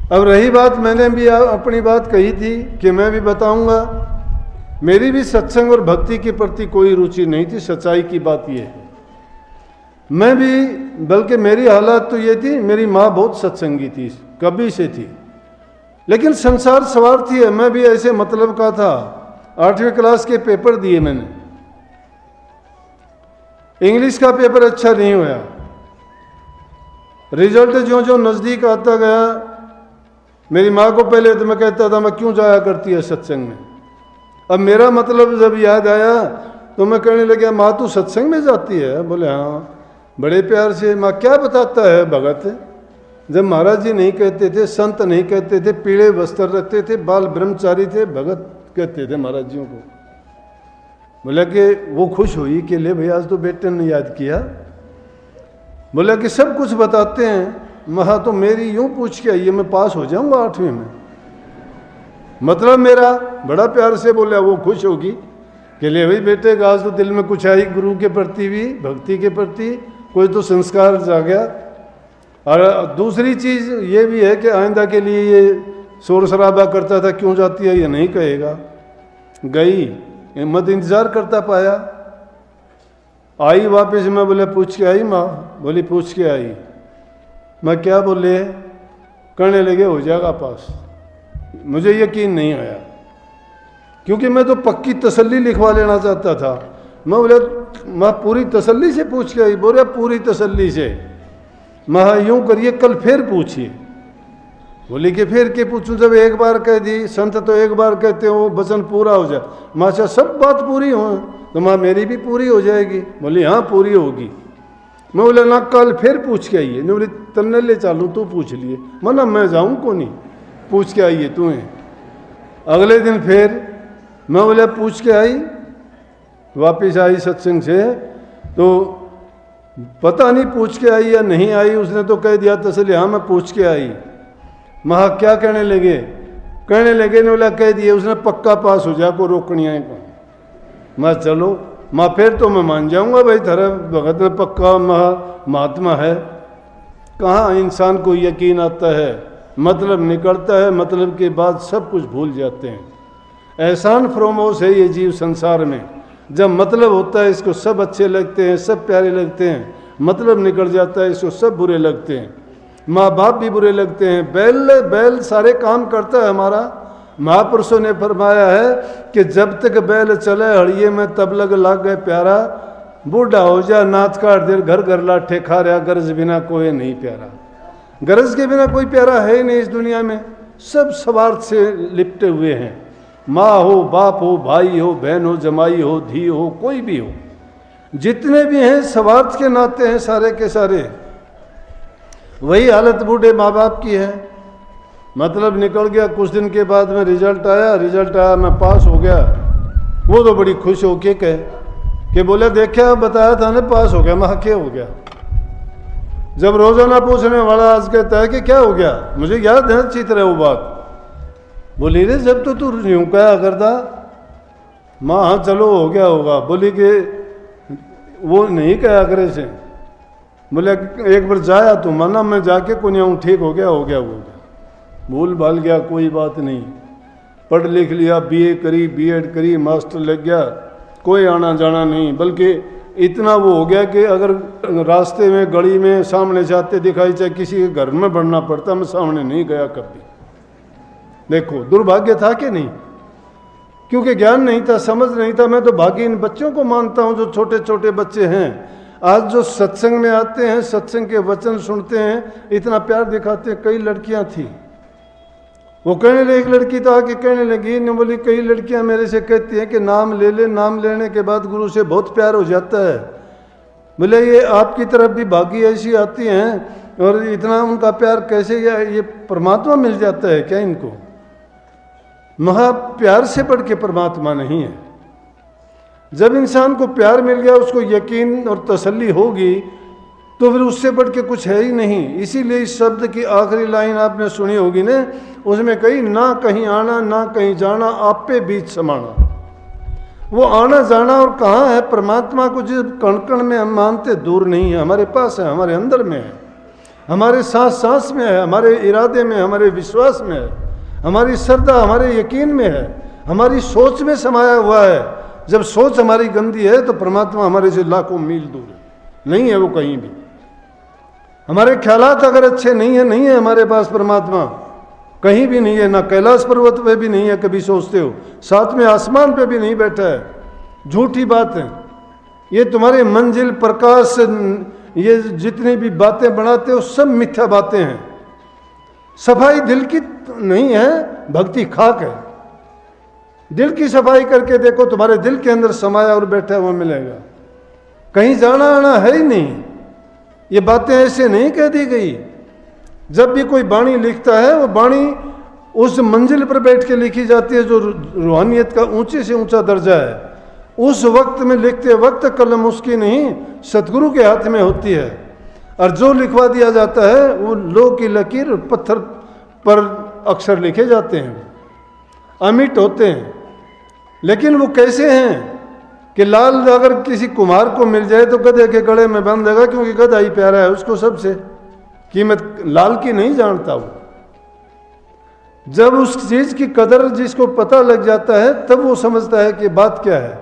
अब रही बात, मैंने भी अपनी बात कही थी कि मैं भी बताऊंगा, मेरी भी सत्संग और भक्ति के प्रति कोई रुचि नहीं थी। सच्चाई की बात यह है, मैं भी, बल्कि मेरी हालत तो ये थी, मेरी माँ बहुत सत्संगी थी, कभी से थी, लेकिन संसार स्वार्थी है। मैं भी ऐसे मतलब का था। 8वीं क्लास के पेपर दिए मैंने, इंग्लिश का पेपर अच्छा नहीं हुआ, रिजल्ट जो जो नज़दीक आता गया, मेरी माँ को पहले तो मैं कहता था मैं क्यों जाया करती है सत्संग में। अब मेरा मतलब जब याद आया तो मैं कहने लगा, माँ तू सत्संग में जाती है? बोले हाँ। बड़े प्यार से, माँ क्या बताता है भगत? जब महाराज जी नहीं कहते थे, संत नहीं कहते थे, पीले वस्त्र रखते थे, बाल ब्रह्मचारी थे, भगत कहते थे महाराज जियों को। बोला कि वो खुश हुई कि ले भाई आज तो बेटे ने याद किया। बोला कि सब कुछ बताते हैं। महा तो मेरी यूं पूछ के आई है, मैं पास हो जाऊंगा 8वीं में, मतलब मेरा। बड़ा प्यार से बोला, वो खुश होगी कि ले भाई बेटे आज तो दिल में कुछ आई, गुरु के प्रति भी, भक्ति के प्रति कोई तो संस्कार जागा। और दूसरी चीज़ ये भी है कि आइंदा के लिए ये शोर शराबा करता था, क्यों जाती है ये नहीं कहेगा। गई, हिम्मत इंतजार करता पाया, आई वापस। मैं बोले पूछ के आई? माँ बोली पूछ के आई। मैं क्या बोले? करने लगे हो जाएगा पास। मुझे यकीन नहीं आया, क्योंकि मैं तो पक्की तसल्ली लिखवा लेना चाहता था। मैं बोले माँ पूरी तसल्ली से पूछ के आई? बोले पूरी तसल्ली से। मैं यूं करिए कल फिर पूछिए। बोली कि फिर के पूछूं? जब एक बार कह दी, संत तो एक बार कहते हो वो वचन पूरा हो जाए। माँ अच्छा सब बात पूरी हो तो माँ मेरी भी पूरी हो जाएगी? बोली हाँ पूरी होगी। मैं बोला ना कल फिर पूछ के आइए। नहीं बोली तन्ने ले चालू तू पूछ लिए। मना मैं जाऊँ को नहीं, पूछ के आइए तुम्हें। अगले दिन फिर मैं बोला पूछ के आई। वापिस आई सत्संग से तो पता नहीं पूछ के आई या नहीं आई, उसने तो कह दिया तसली हाँ मैं पूछ के आई। महा क्या कहने लगे? कहने लगे ने बोला कह दिए उसने पक्का पास हो जा, को रोकनी है को। मैं चलो माँ फिर तो मैं मान जाऊंगा भाई, तेरा भगत में पक्का महात्मा है। कहाँ इंसान को यकीन आता है, मतलब निकलता है, मतलब के बाद सब कुछ भूल जाते हैं। एहसान फरोमोश है ये जीव संसार में। जब मतलब होता है इसको सब अच्छे लगते हैं, सब प्यारे लगते हैं, मतलब निकल जाता है इसको सब बुरे लगते हैं। माँ बाप भी बुरे लगते हैं। बैल सारे काम करता है हमारा। महापुरुषों ने फरमाया है कि जब तक बैल चले हड़िए में तब लग लाग गए प्यारा, बूढ़ा हो जा नाथ काट दे घर घर लाठे खा रहा, गरज बिना कोई नहीं प्यारा। गरज के बिना कोई प्यारा है ही नहीं इस दुनिया में। सब स्वार्थ से लिपटे हुए हैं। माँ हो, बाप हो, भाई हो, बहन हो, जमाई हो, धी हो, कोई भी हो, जितने भी हैं स्वार्थ के नाते हैं सारे के सारे। वही हालत बूढ़े माँ बाप की है। मतलब निकल गया, कुछ दिन के बाद में रिजल्ट आया, मैं पास हो गया। वो तो बड़ी खुश हो के कहे कि बोले देखा बताया था ना पास हो गया। मैं क्या हो गया? जब रोजाना पूछने वाला आज कहता है कि क्या हो गया, मुझे याद है अच्छी तरह वो बात। बोली रे जब तो तू यूं कहा करता। माँ हाँ चलो हो गया होगा। बोली कि वो नहीं कहा करे से। बोले एक बार जाया तू माना, मैं जाके को नहीं ठीक हो गया हो गया। भूल भाल गया कोई बात नहीं, पढ़ लिख लिया, बीए करी, बीएड करी, मास्टर लग गया, कोई आना जाना नहीं। बल्कि इतना वो हो गया कि अगर रास्ते में गली में सामने जाते दिखाई चाहे किसी के घर में बढ़ना पड़ता, मैं सामने नहीं गया कभी। देखो दुर्भाग्य था कि नहीं, क्योंकि ज्ञान नहीं था, समझ नहीं था। मैं तो भागी इन बच्चों को मानता हूँ जो छोटे छोटे बच्चे हैं आज जो सत्संग में आते हैं, सत्संग के वचन सुनते हैं, इतना प्यार दिखाते हैं। कई लड़कियां थी, वो कहने लगी, एक लड़की तो आके कहने लगी, ने बोली कई लड़कियां मेरे से कहती हैं कि नाम ले ले, नाम लेने के बाद गुरु से बहुत प्यार हो जाता है। बोले ये आपकी तरफ भी भागी ऐसी आती हैं और इतना उनका प्यार कैसे, ये परमात्मा मिल जाता है क्या इनको? महा प्यार से बढ़ के परमात्मा नहीं है। जब इंसान को प्यार मिल गया, उसको यकीन और तसल्ली होगी, तो फिर उससे बढ़ के कुछ है ही नहीं। इसीलिए इस शब्द की आखिरी लाइन आपने सुनी होगी ना, उसमें कहीं ना कहीं आना ना कहीं जाना, आप पे बीच समाना। वो आना जाना और कहाँ है? परमात्मा को जिस कण कण में हम मानते दूर नहीं है, हमारे पास है, हमारे अंदर में है। हमारे सांस सांस में है, हमारे इरादे में, हमारे विश्वास में है, हमारी श्रद्धा, हमारे यकीन में है, हमारी सोच में समाया हुआ है। जब सोच हमारी गंदी है तो परमात्मा हमारे से लाखों मील दूर है, नहीं है वो कहीं भी। हमारे ख्यालात अगर अच्छे नहीं है हमारे पास परमात्मा, कहीं भी नहीं है, ना कैलाश पर्वत पे भी नहीं है, कभी सोचते हो, साथ में आसमान पे भी नहीं बैठा है। झूठी बात है ये, तुम्हारे मंजिल प्रकाश, ये जितनी भी बातें बनाते हो सब मिथ्या बातें हैं। सफाई दिल की नहीं है, भक्ति खाक है। दिल की सफाई करके देखो, तुम्हारे दिल के अंदर समाया और बैठा हुआ मिलेगा, कहीं जाना आना है ही नहीं। ये बातें ऐसे नहीं कह दी गई। जब भी कोई बाणी लिखता है वो बाणी उस मंजिल पर बैठ के लिखी जाती है जो रूहानियत का ऊंचे से ऊंचा दर्जा है। उस वक्त में लिखते वक्त कलम उसकी नहीं, सतगुरु के हाथ में होती है। और जो लिखवा दिया जाता है वो लोह की लकीर पत्थर पर अक्षर लिखे जाते हैं, अमिट होते हैं। लेकिन वो कैसे हैं कि लाल अगर किसी कुम्हार को मिल जाए तो गधे के गले में बंध देगा, क्योंकि गधा ही प्यारा है उसको सबसे, कीमत लाल की नहीं जानता वो। जब उस चीज की कदर जिसको पता लग जाता है तब वो समझता है कि बात क्या है।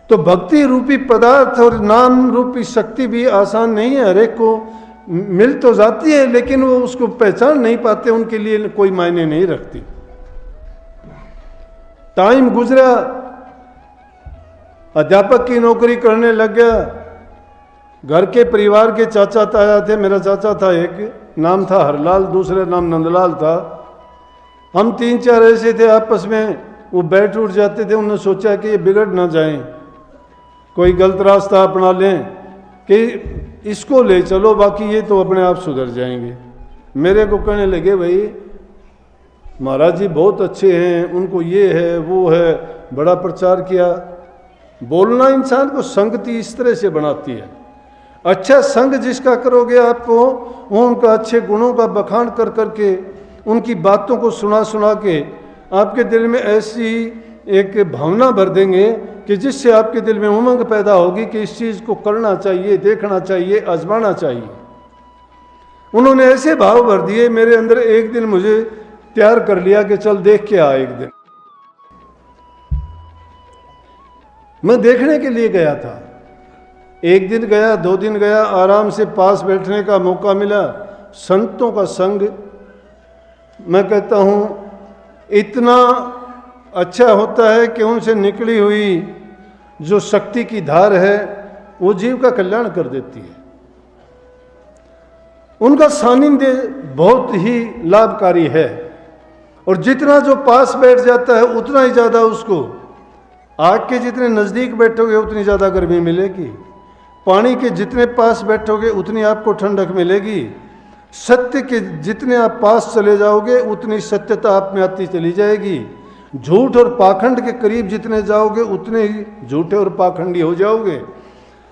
तो भक्ति रूपी पदार्थ और नाम रूपी शक्ति भी आसान नहीं है, हर एक को मिल तो जाती है लेकिन वो उसको पहचान नहीं पाते, उनके लिए कोई मायने नहीं रखती। टाइम गुजरा, अध्यापक की नौकरी करने लग गया। घर के परिवार के चाचा ताया थे, मेरा चाचा था एक, नाम था हरलाल, दूसरा नाम नंदलाल था। हम 3-4 ऐसे थे आपस में, वो बैठ उठ जाते थे। उन्होंने सोचा कि ये बिगड़ ना जाएं, कोई गलत रास्ता अपना लें कि इसको ले चलो, बाकी ये तो अपने आप सुधर जाएंगे। मेरे को कहने लगे, भाई महाराज जी बहुत अच्छे हैं, उनको ये है वो है, बड़ा प्रचार किया। बोलना इंसान को संगति इस तरह से बनाती है। अच्छा संग जिसका करोगे आपको, वो उनका अच्छे गुणों का बखान कर करके, उनकी बातों को सुना सुना के आपके दिल में ऐसी एक भावना भर देंगे कि जिससे आपके दिल में उमंग पैदा होगी कि इस चीज़ को करना चाहिए, देखना चाहिए, आजमाना चाहिए। उन्होंने ऐसे भाव भर दिए मेरे अंदर, एक दिन मुझे तैयार कर लिया कि चल देख के आ। एक दिन मैं देखने के लिए गया था, एक दिन गया, 2 दिन गया, आराम से पास बैठने का मौका मिला। संतों का संग, मैं कहता हूँ इतना अच्छा होता है कि उनसे निकली हुई जो शक्ति की धार है वो जीव का कल्याण कर देती है। उनका सानिध्य बहुत ही लाभकारी है, और जितना जो पास बैठ जाता है उतना ही ज़्यादा उसको, आग के जितने नज़दीक बैठोगे उतनी ज़्यादा गर्मी मिलेगी, पानी के जितने पास बैठोगे उतनी आपको ठंडक मिलेगी, सत्य के जितने आप पास चले जाओगे उतनी सत्यता आप में आती चली जाएगी, झूठ और पाखंड के करीब जितने जाओगे उतने ही झूठे और पाखंडी हो जाओगे।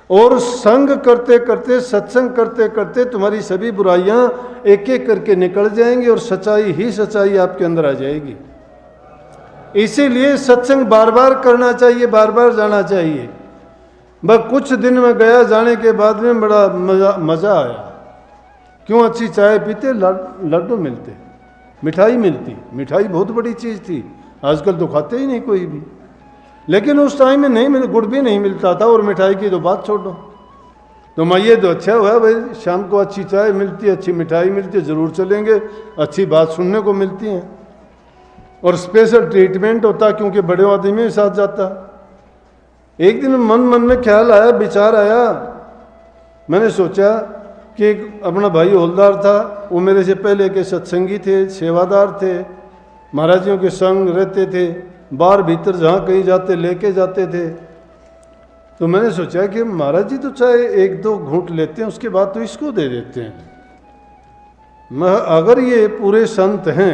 और संग करते करते, सत्संग करते करते तुम्हारी सभी बुराइयां एक एक करके निकल जाएंगी और सच्चाई ही सच्चाई आपके अंदर आ जाएगी। इसीलिए सत्संग बार बार करना चाहिए, बार बार जाना चाहिए। बस कुछ दिन में गया, जाने के बाद में बड़ा मज़ा आया। क्यों? अच्छी चाय पीते, लड्डू मिलते, मिठाई मिलती। मिठाई बहुत बड़ी चीज़ थी, आजकल तो खाते ही नहीं कोई भी, लेकिन उस टाइम में नहीं मिल, गुड़ भी नहीं मिलता था, और मिठाई की तो बात छोड़ो। तो मैं ये तो अच्छा हुआ भाई, शाम को अच्छी चाय मिलती है, अच्छी मिठाई मिलती है, ज़रूर चलेंगे, अच्छी बात सुनने को मिलती है, और स्पेशल ट्रीटमेंट होता क्योंकि बड़े आदमी के साथ जाता। एक दिन मन में ख्याल आया, विचार आया, मैंने सोचा कि एक अपना भाई हौलदार था, वो मेरे से पहले के सत्संगी थे, सेवादार थे, महाराजियों के संग रहते थे, बाहर भीतर जहाँ कहीं जाते लेके जाते थे। तो मैंने सोचा कि महाराज जी तो चाहे 1-2 घूंट लेते हैं, उसके बाद तो इसको दे देते हैं। मैं अगर ये पूरे संत हैं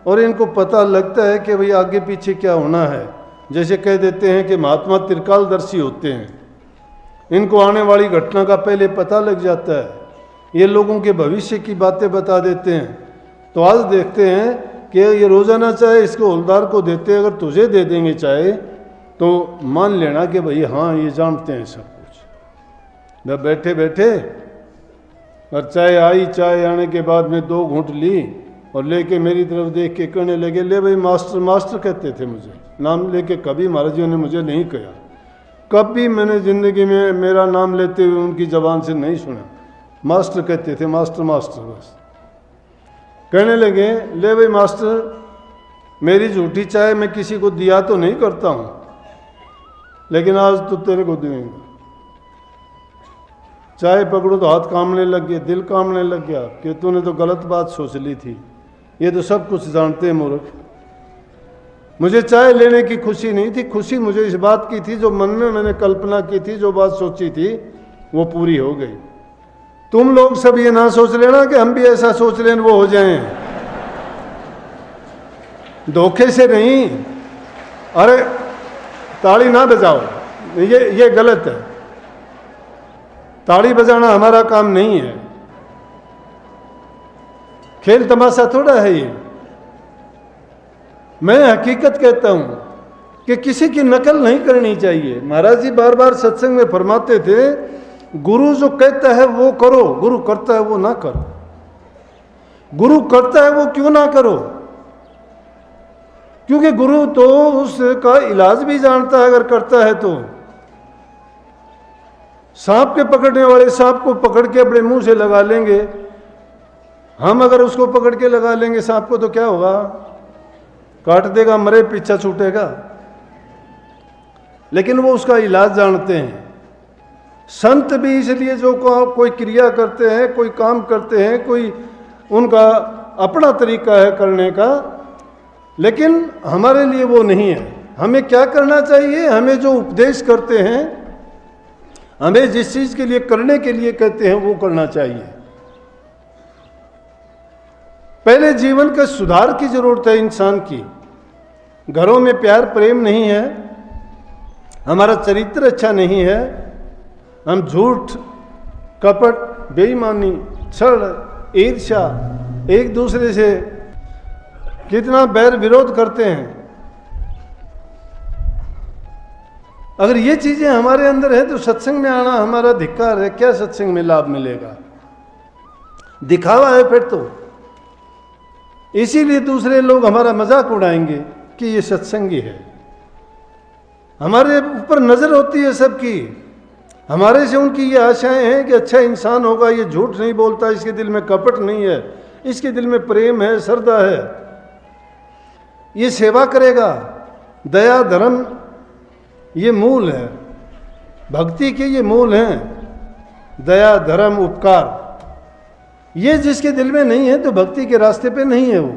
और इनको पता लगता है कि भाई आगे पीछे क्या होना है, जैसे कह देते हैं कि महात्मा त्रिकालदर्शी होते हैं, इनको आने वाली घटना का पहले पता लग जाता है, ये लोगों के भविष्य की बातें बता देते हैं। तो आज देखते हैं कि ये रोज़ाना चाहे इसको हौलदार को देते, अगर तुझे दे देंगे चाहे तो मान लेना कि भाई हाँ ये जानते हैं सब कुछ। मैं बैठे बैठे और चाय आई, चाय आने के बाद में 2 घूंट ली और लेके मेरी तरफ देख के कहने लगे, ले भाई मास्टर मास्टर कहते थे मुझे, नाम लेके कभी महाराज जी ने मुझे नहीं कहा, कभी मैंने ज़िंदगी में मेरा नाम लेते हुए उनकी ज़बान से नहीं सुना, मास्टर कहते थे, मास्टर मास्टर बस। कहने लगे, ले भाई मास्टर, मेरी झूठी चाय मैं किसी को दिया तो नहीं करता हूँ, लेकिन आज तो तेरे को दूंगा। चाय पकड़ो तो हाथ कामने लग गए, दिल कामने लग गया कि तूने तो गलत बात सोच ली थी, ये तो सब कुछ जानते हैं मूर्ख। मुझे चाय लेने की खुशी नहीं थी, खुशी मुझे इस बात की थी, जो मन में मैंने कल्पना की थी, जो बात सोची थी वो पूरी हो गई। तुम लोग सब ये ना सोच लेना कि हम भी ऐसा सोच लें वो हो जाएं, धोखे से नहीं। अरे ताली ना बजाओ, ये गलत है, ताली बजाना हमारा काम नहीं है, खेल तमाशा थोड़ा है ये। मैं हकीकत कहता हूं कि किसी की नकल नहीं करनी चाहिए। महाराज जी बार बार सत्संग में फरमाते थे, गुरु जो कहता है वो करो, गुरु करता है वो ना करो। गुरु करता है वो क्यों ना करो? क्योंकि गुरु तो उसका इलाज भी जानता है अगर करता है तो। सांप के पकड़ने वाले सांप को पकड़ के अपने मुंह से लगा लेंगे, हम अगर उसको पकड़ के लगा लेंगे सांप को तो क्या होगा? काट देगा, मरे, पीछा छूटेगा। लेकिन वो उसका इलाज जानते हैं। संत भी इसलिए जो कोई क्रिया करते हैं, कोई काम करते हैं, कोई उनका अपना तरीका है करने का, लेकिन हमारे लिए वो नहीं है। हमें क्या करना चाहिए? हमें जो उपदेश करते हैं, हमें जिस चीज के लिए करने के लिए कहते हैं वो करना चाहिए। पहले जीवन के सुधार की जरूरत है इंसान की। घरों में प्यार प्रेम नहीं है, हमारा चरित्र अच्छा नहीं है, हम झूठ, कपट, बेईमानी, छल, ईर्ष्या, एक दूसरे से कितना बैर विरोध करते हैं। अगर ये चीजें हमारे अंदर है तो सत्संग में आना हमारा धिक्कार है। क्या सत्संग में लाभ मिलेगा? दिखावा है फिर तो। इसीलिए दूसरे लोग हमारा मजाक उड़ाएंगे कि ये सत्संगी है। हमारे ऊपर नजर होती है सबकी, हमारे से उनकी ये आशाएं हैं कि अच्छा इंसान होगा, ये झूठ नहीं बोलता, इसके दिल में कपट नहीं है, इसके दिल में प्रेम है, श्रद्धा है, ये सेवा करेगा। दया धर्म ये मूल है, भक्ति के ये मूल हैं। दया धर्म उपकार, ये जिसके दिल में नहीं है तो भक्ति के रास्ते पे नहीं है वो।